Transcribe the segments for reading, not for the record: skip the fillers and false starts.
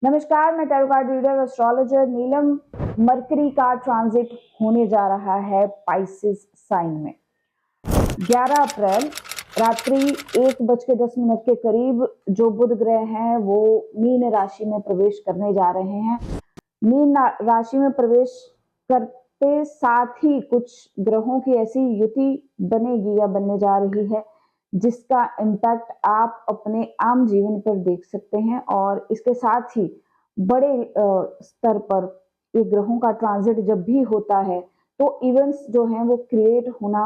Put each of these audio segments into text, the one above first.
नमस्कार, मैं tarot card reader astrologer नीलम। Mercury का ट्रांजिट होने जा रहा है पाइसेस साइन में 11 अप्रैल रात्रि 1:10 के करीब। जो बुध ग्रह हैं वो मीन राशि में प्रवेश करने जा रहे हैं। मीन राशि में प्रवेश करते साथ ही कुछ ग्रहों की ऐसी युति बनेगी या बनने जा रही है जिसका इम्पैक्ट आप अपने आम जीवन पर देख सकते हैं। और इसके साथ ही बड़े स्तर पर ये ग्रहों का ट्रांजिट जब भी होता है तो इवेंट्स जो हैं वो क्रिएट होना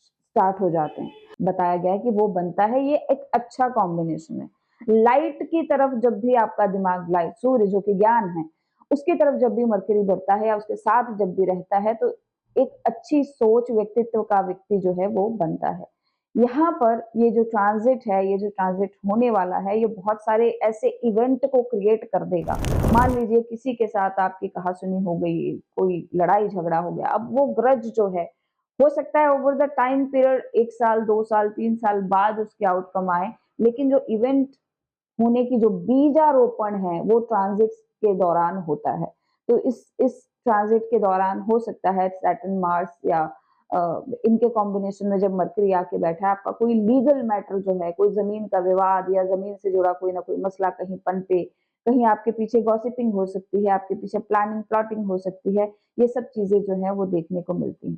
स्टार्ट हो जाते हैं। बताया गया है कि वो बनता है, ये एक अच्छा कॉम्बिनेशन है। लाइट की तरफ जब भी आपका दिमाग, लाइट सूर्य जो कि ज्ञान है, उसकी तरफ जब भी मरकरी बढ़ता है या उसके साथ जब भी रहता है तो एक अच्छी सोच व्यक्तित्व का व्यक्ति जो है वो बनता है। यहाँ पर ये जो ट्रांजिट है, ये जो ट्रांजिट होने वाला है, ये बहुत सारे ऐसे इवेंट को क्रिएट कर देगा। मान लीजिए किसी के साथ आपकी कहासुनी हो गई, कोई लड़ाई झगड़ा हो गया, अब वो ग्रज जो है हो सकता है ओवर द टाइम पीरियड 1 साल 2 साल 3 साल बाद उसके आउटकम आए, लेकिन जो इवेंट होने की जो बीजारोपण है वो ट्रांजिट के दौरान होता है। तो इस ट्रांजिट के दौरान हो सकता है सैटर्न मार्स या इनके कॉम्बिनेशन में जब मरकरी आके बैठा है, आपका कोई लीगल मैटर जो है, कोई जमीन का विवाद या जमीन से जुड़ा कोई ना कोई मसला कहीं पनपे, कहीं आपके पीछे गॉसिपिंग हो सकती है, आपके पीछे प्लानिंग प्लॉटिंग हो सकती है। ये सब चीजें जो है वो देखने को मिलती हैं।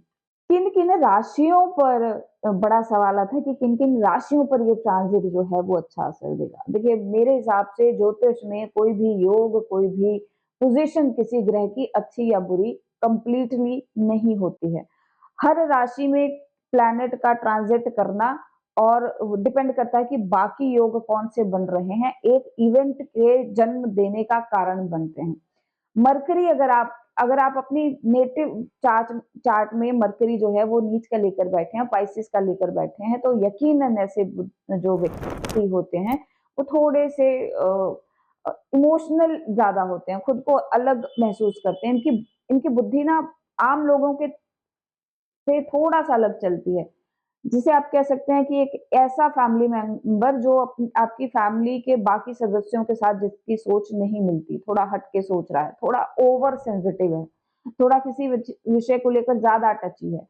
किन किन राशियों पर बड़ा सवाल आता है कि किन किन राशियों पर ये ट्रांजिट जो है वो अच्छा असर देगा। देखिए, मेरे हिसाब से ज्योतिष में कोई भी योग, कोई भी पोजीशन किसी ग्रह की अच्छी या बुरी कंप्लीटली नहीं होती है। हर राशि में प्लैनेट का ट्रांजिट करना और डिपेंड करता है कि बाकी योग कौन से बन रहे हैं, एक इवेंट के जन्म देने का कारण बनते हैं। मरकरी अगर आप अपनी नेटिव चार्ट चार्ट में मरकरी जो है वो नीच का लेकर बैठे हैं, पाइसेस का लेकर बैठे हैं, तो यकीनन ऐसे जो व्यक्ति होते हैं वो थोड़े से इमोशनल ज्यादा होते हैं, खुद को अलग महसूस करते हैं। इनकी इनकी बुद्धि ना आम लोगों के से थोड़ा सा अलग चलती है, जिसे आप कह सकते हैं कि एक ऐसा फैमिली मेंबर जो आपकी फैमिली के बाकी सदस्यों के साथ जिसकी सोच नहीं मिलती, थोड़ा हट के सोच रहा है, थोड़ा ओवर सेंसिटिव है, थोड़ा किसी विषय को लेकर ज्यादा टची है,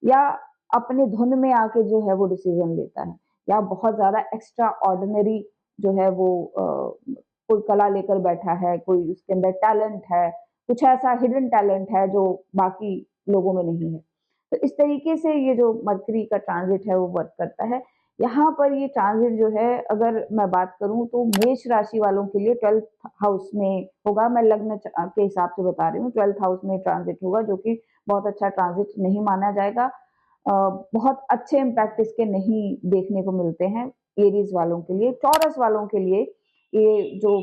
या अपने धुन में आके जो है वो डिसीजन लेता है, या बहुत ज्यादा एक्स्ट्रा ऑर्डिनरी जो है वो कोई कला लेकर बैठा है, कोई उसके अंदर टैलेंट है, कुछ ऐसा हिडन टैलेंट है जो बाकी लोगों में नहीं है। तो इस तरीके से ये जो मरकरी का ट्रांजिट है वो वर्क करता है। यहाँ पर ये ट्रांजिट जो है, अगर मैं बात करूँ तो मेष राशि वालों के लिए 12th हाउस में होगा। मैं लग्न के हिसाब से बता रही हूँ, 12th हाउस में ट्रांजिट होगा, जो कि बहुत अच्छा ट्रांजिट नहीं माना जाएगा। बहुत अच्छे इम्पैक्ट इसके नहीं देखने को मिलते हैं एरीज वालों के लिए। टॉरस वालों के लिए ये जो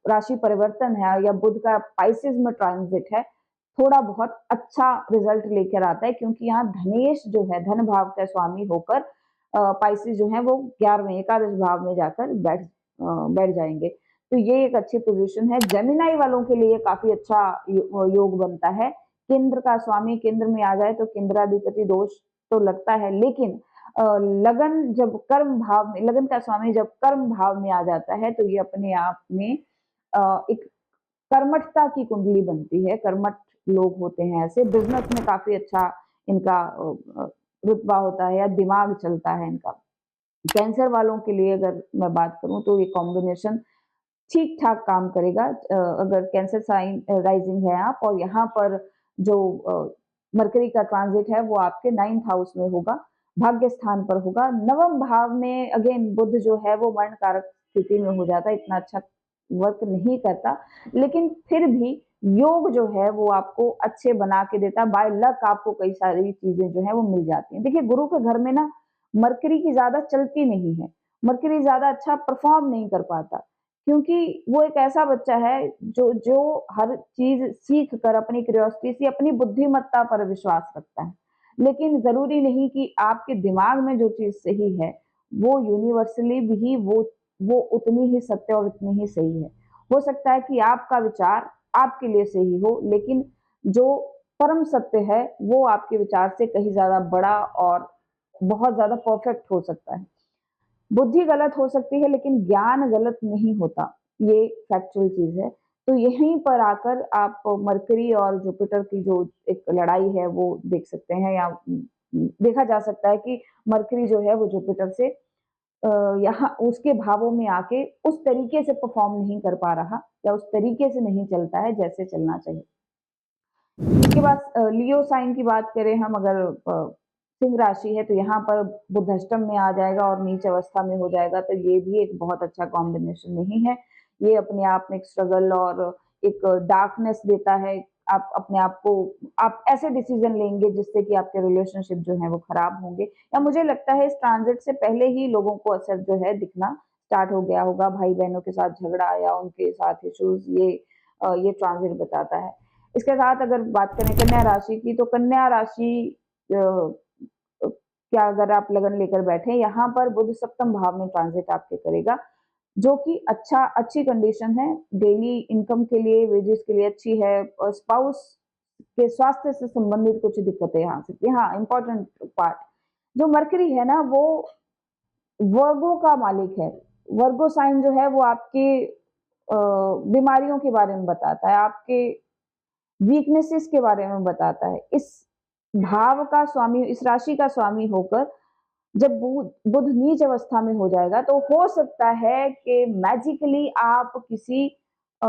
राशि परिवर्तन है या बुध का पाइसेस में ट्रांजिट है, थोड़ा बहुत अच्छा रिजल्ट लेकर आता है, क्योंकि यहाँ धनेश जो है धन भाव का स्वामी होकर पाइसेस जो है वो 11वें एकादश भाव में जाकर बैठ जाएंगे। तो ये एक अच्छी पोजीशन है। जेमिनाई वालों के लिए काफी अच्छा योग बनता है। केंद्र का स्वामी केंद्र में आ जाए तो केंद्राधिपति दोष तो लगता है, लेकिन लगन जब कर्म भाव में, लगन का स्वामी जब कर्म भाव में आ जाता है तो ये अपने आप में एक कर्मठता की कुंडली बनती है। कर्मठ लोग होते हैं ऐसे, बिजनेस में काफी अच्छा इनका रुतबा होता है या दिमाग चलता है इनका। कैंसर वालों के लिए अगर मैं बात करूं तो ये कॉम्बिनेशन ठीक ठाक काम करेगा। अगर कैंसर साइन राइजिंग है आप, और यहाँ पर जो मरकरी का ट्रांजिट है वो आपके 9th हाउस में होगा, भाग्य स्थान पर होगा। नवम भाव में अगेन बुध जो है वो मरण कारक स्थिति में हो जाता है, इतना अच्छा वर्क नहीं करता, लेकिन फिर भी योग जो है वो आपको अच्छे बना के देता है। बाय लक आपको कई सारी चीजें जो है वो मिल जाती हैं। देखिए, गुरु के घर में ना मरकरी की ज्यादा चलती नहीं है, मरकरी ज्यादा अच्छा परफॉर्म नहीं कर पाता, क्योंकि वो एक ऐसा बच्चा है जो जो हर चीज सीख कर अपनी क्यूरियोसिटी से, अपनी बुद्धिमत्ता पर विश्वास रखता है। लेकिन जरूरी नहीं कि आपके दिमाग में जो चीज सही है वो यूनिवर्सली भी वो उतनी ही सत्य और उतनी ही सही है। हो सकता है कि आपका विचार आपके लिए सही हो, लेकिन जो परम सत्य है वो आपके विचार से कहीं ज्यादा बड़ा और बहुत ज्यादा परफेक्ट हो सकता है। बुद्धि गलत हो सकती है लेकिन ज्ञान गलत नहीं होता। ये फैक्चुअल चीज़ है। तो यहीं पर आकर आप मरकरी और जुपिटर की जो एक लड़ाई है वो देख सकते हैं, या देखा जा सकता है कि मरकरी जो है वो जुपिटर से यहाँ उसके भावों में आके उस तरीके से परफॉर्म नहीं कर पा रहा, या उस तरीके से नहीं चलता है जैसे चलना चाहिए। इसके बाद लियो साइन की बात करें हम, अगर सिंह राशि है तो यहाँ पर बुध अष्टम में आ जाएगा और नीच अवस्था में हो जाएगा, तो ये भी एक बहुत अच्छा कॉम्बिनेशन नहीं है। ये अपने आप में एक स्ट्रगल और एक डार्कनेस देता है। आप अपने आप को आप ऐसे डिसीजन लेंगे जिससे कि आपके रिलेशनशिप जो है वो खराब होंगे, या मुझे लगता है इस ट्रांजिट से पहले ही लोगों को असर जो है दिखना स्टार्ट हो गया होगा। भाई बहनों के साथ झगड़ा या उनके साथ इश्यूज, ये ट्रांजिट बताता है। इसके साथ अगर बात करें कन्या राशि की, तो कन्या राशि क्या अगर आप लगन लेकर बैठे, यहाँ पर बुध सप्तम भाव में ट्रांजिट आपके करेगा, जो कि अच्छी कंडीशन है। डेली इनकम के लिए, वेजेस के लिए अच्छी है, और स्पाउस के स्वास्थ्य से संबंधित कुछ दिक्कतें आ सकती हैं। हाँ, इंपॉर्टेंट पार्ट, जो मरकरी है ना वो वर्गो का मालिक है। वर्गो साइन जो है वो आपके बीमारियों के बारे में बताता है, आपके वीकनेसेस के बारे में बताता है। इस भाव का स्वामी, इस राशि का स्वामी होकर जब बुध बुध नीच अवस्था में हो जाएगा, तो हो सकता है कि मैजिकली आप अ,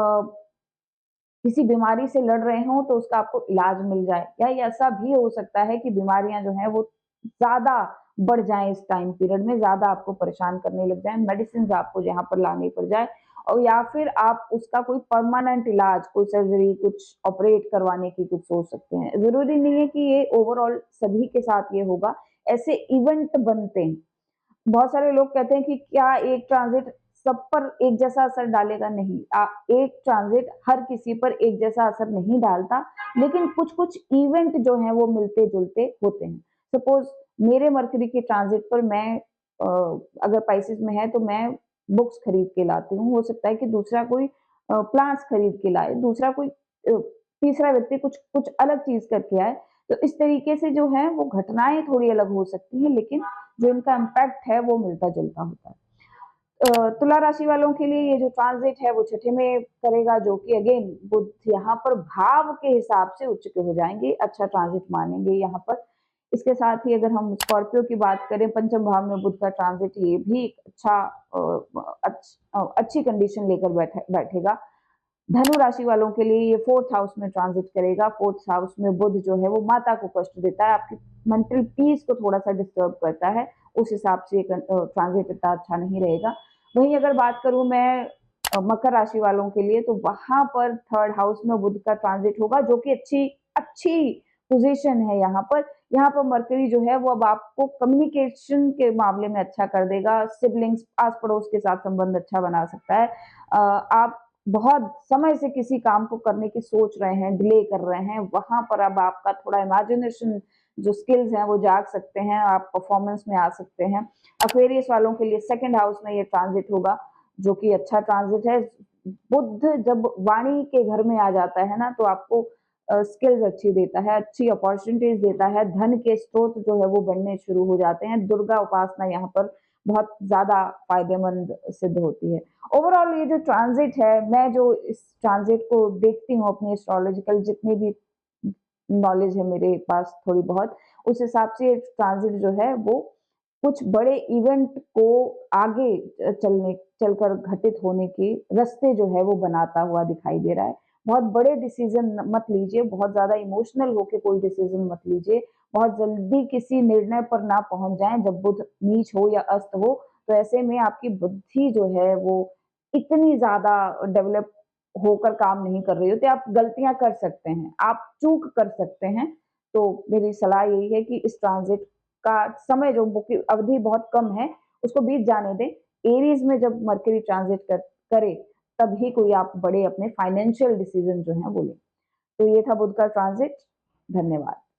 किसी बीमारी से लड़ रहे हो तो उसका आपको इलाज मिल जाए, या ये ऐसा भी हो सकता है कि बीमारियां जो हैं वो ज्यादा बढ़ जाएं, इस टाइम पीरियड में ज्यादा आपको परेशान करने लग जाएं, मेडिसिन आपको यहाँ पर लानी पड़ जाए, और या फिर आप उसका कोई परमानेंट इलाज, कोई सर्जरी, कुछ ऑपरेट करवाने की कुछ सोच सकते हैं। जरूरी नहीं है कि ये ओवरऑल सभी के साथ ये होगा, ऐसे इवेंट बनते हैं। बहुत सारे लोग कहते हैं कि क्या एक ट्रांजिट सब पर एक जैसा असर डालेगा? नहीं, एक ट्रांजिट हर किसी पर एक जैसा असर नहीं डालता, लेकिन कुछ कुछ इवेंट जो हैं वो मिलते जुलते होते हैं। सपोज मेरे मरकरी के ट्रांजिट पर मैं अगर पाइसेस में है तो मैं बुक्स खरीद के लाती हूँ, हो सकता है कि दूसरा कोई प्लांट्स खरीद के लाए, दूसरा कोई तीसरा व्यक्ति कुछ कुछ अलग चीज करके आए। तो इस तरीके से जो है वो घटनाएं थोड़ी अलग हो सकती हैं, लेकिन जो इनका इम्पैक्ट है वो मिलता-जुलता होता है। तुला राशि वालों के लिए ये जो ट्रांजिट है वो छठे में करेगा, जो कि अगेन बुध यहाँ पर भाव के हिसाब से उच्च के हो जाएंगे, अच्छा ट्रांजिट मानेंगे यहाँ पर। इसके साथ ही अगर हम स्कॉर्पियो की बात करें, पंचम भाव में बुध का ट्रांजिट, ये भी एक अच्छी कंडीशन लेकर बैठेगा। धनु राशि वालों के लिए ये फोर्थ हाउस में ट्रांजिट करेगा। फोर्थ हाउस में बुध जो है वो माता को कष्ट देता है, आपकी मेंटल पीस को थोड़ा सा डिस्टर्ब करता है, उस हिसाब से ट्रांजिट इतना अच्छा नहीं रहेगा। वहीं अगर बात करूं मैं मकर राशि वालों के लिए, तो वहां पर थर्ड हाउस में बुध का ट्रांजिट होगा, जो कि अच्छी अच्छी पोजीशन है। यहाँ पर मरकरी जो है वो अब आपको कम्युनिकेशन के मामले में अच्छा कर देगा, सिबलिंग्स, आस पड़ोस के साथ संबंध अच्छा बना सकता है। आप बहुत समय से किसी काम को करने की सोच रहे हैं, डिले कर रहे हैं, वहां पर अब आपका थोड़ा इमेजिनेशन जो स्किल्स हैं वो जाग सकते हैं, आप परफॉर्मेंस में आ सकते हैं। अक्वेरियस वालों के लिए सेकंड हाउस में ये ट्रांजिट होगा, जो कि अच्छा ट्रांजिट है। बुध जब वाणी के घर में आ जाता है ना, तो आपको स्किल्स अच्छी देता है, अच्छी अपॉर्चुनिटीज देता है, धन के स्रोत जो है वो बढ़ने शुरू हो जाते हैं। दुर्गा उपासना यहाँ पर बहुत ज्यादा फायदेमंद सिद्ध होती है। ओवरऑल ये जो ट्रांजिट है, मैं जो इस ट्रांजिट को देखती हूँ अपनी एस्ट्रोलॉजिकल जितनी भी नॉलेज है मेरे पास थोड़ी बहुत, उस हिसाब से ट्रांजिट जो है वो कुछ बड़े इवेंट को आगे चलकर घटित होने के रास्ते जो है वो बनाता हुआ दिखाई दे रहा है। बहुत बड़े डिसीजन मत लीजिए, बहुत ज्यादा इमोशनल होके कोई डिसीजन मत लीजिए, बहुत जल्दी किसी निर्णय पर ना पहुंच जाएं जब बुध नीच हो या अस्त हो। तो ऐसे में आपकी बुद्धि जो है वो इतनी ज्यादा डेवलप होकर काम नहीं कर रही होती, आप गलतियां कर सकते हैं, आप चूक कर सकते हैं। तो मेरी सलाह यही है कि इस ट्रांजिट का समय जो अवधि बहुत कम है उसको बीत जाने दें। एरीज में जब मरकरी ट्रांजिट करे, तभी कोई आप बड़े अपने फाइनेंशियल डिसीजन जो है वो लें। तो ये था बुध का ट्रांजिट। धन्यवाद।